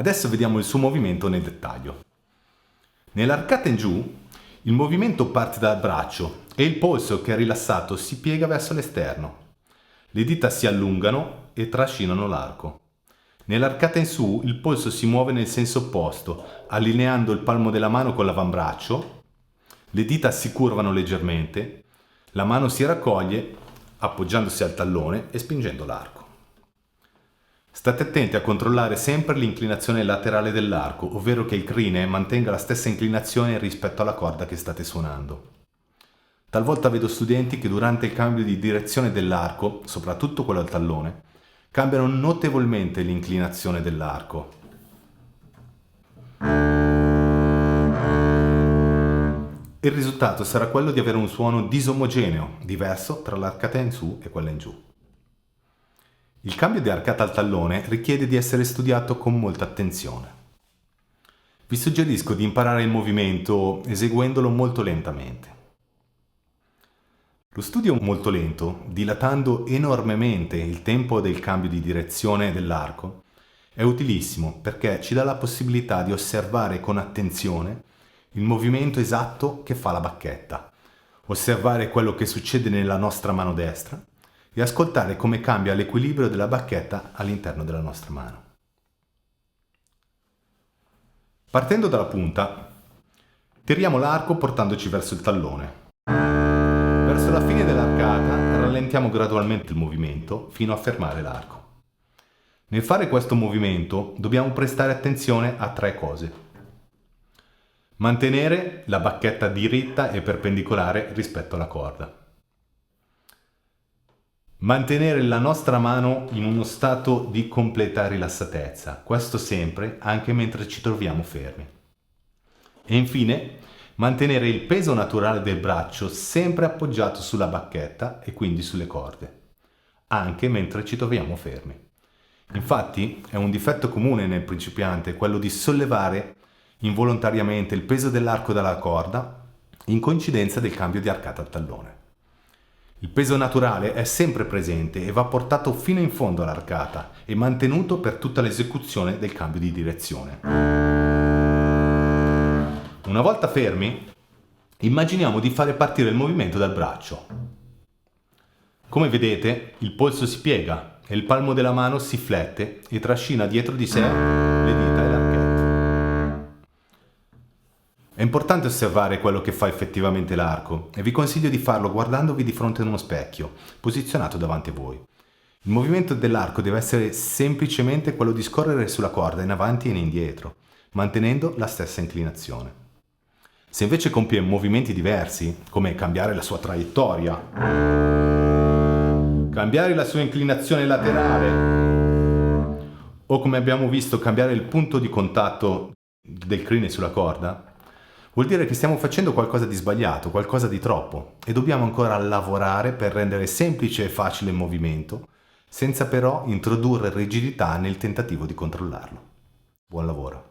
Adesso vediamo il suo movimento nel dettaglio. Nell'arcata in giù, il movimento parte dal braccio e il polso che è rilassato si piega verso l'esterno. Le dita si allungano e trascinano l'arco. Nell'arcata in su, il polso si muove nel senso opposto, allineando il palmo della mano con l'avambraccio. Le dita si curvano leggermente, la mano si raccoglie appoggiandosi al tallone e spingendo l'arco. State attenti a controllare sempre l'inclinazione laterale dell'arco, ovvero che il crine mantenga la stessa inclinazione rispetto alla corda che state suonando. Talvolta vedo studenti che durante il cambio di direzione dell'arco, soprattutto quello al tallone, cambiano notevolmente l'inclinazione dell'arco. Il risultato sarà quello di avere un suono disomogeneo, diverso tra l'arcata in su e quella in giù. Il cambio di arcata al tallone richiede di essere studiato con molta attenzione. Vi suggerisco di imparare il movimento eseguendolo molto lentamente. Lo studio molto lento, dilatando enormemente il tempo del cambio di direzione dell'arco, è utilissimo perché ci dà la possibilità di osservare con attenzione il movimento esatto che fa la bacchetta, osservare quello che succede nella nostra mano destra e ascoltare come cambia l'equilibrio della bacchetta all'interno della nostra mano. Partendo dalla punta, tiriamo l'arco portandoci verso il tallone. Verso la fine dell'arcata rallentiamo gradualmente il movimento fino a fermare l'arco. Nel fare questo movimento dobbiamo prestare attenzione a 3 cose. Mantenere la bacchetta diritta e perpendicolare rispetto alla corda. Mantenere la nostra mano in uno stato di completa rilassatezza, questo sempre, anche mentre ci troviamo fermi. E infine, mantenere il peso naturale del braccio sempre appoggiato sulla bacchetta e quindi sulle corde, anche mentre ci troviamo fermi. Infatti, è un difetto comune nel principiante quello di sollevare involontariamente il peso dell'arco dalla corda in coincidenza del cambio di arcata al tallone. Il peso naturale è sempre presente e va portato fino in fondo all'arcata e mantenuto per tutta l'esecuzione del cambio di direzione. Una volta fermi, immaginiamo di fare partire il movimento dal braccio. Come vedete, il polso si piega e il palmo della mano si flette e trascina dietro di sé le dita e l'archetto. È importante osservare quello che fa effettivamente l'arco e vi consiglio di farlo guardandovi di fronte a uno specchio, posizionato davanti a voi. Il movimento dell'arco deve essere semplicemente quello di scorrere sulla corda in avanti e in indietro, mantenendo la stessa inclinazione. Se invece compie movimenti diversi, come cambiare la sua traiettoria, cambiare la sua inclinazione laterale, o come abbiamo visto cambiare il punto di contatto del crine sulla corda, vuol dire che stiamo facendo qualcosa di sbagliato, qualcosa di troppo, e dobbiamo ancora lavorare per rendere semplice e facile il movimento, senza però introdurre rigidità nel tentativo di controllarlo. Buon lavoro!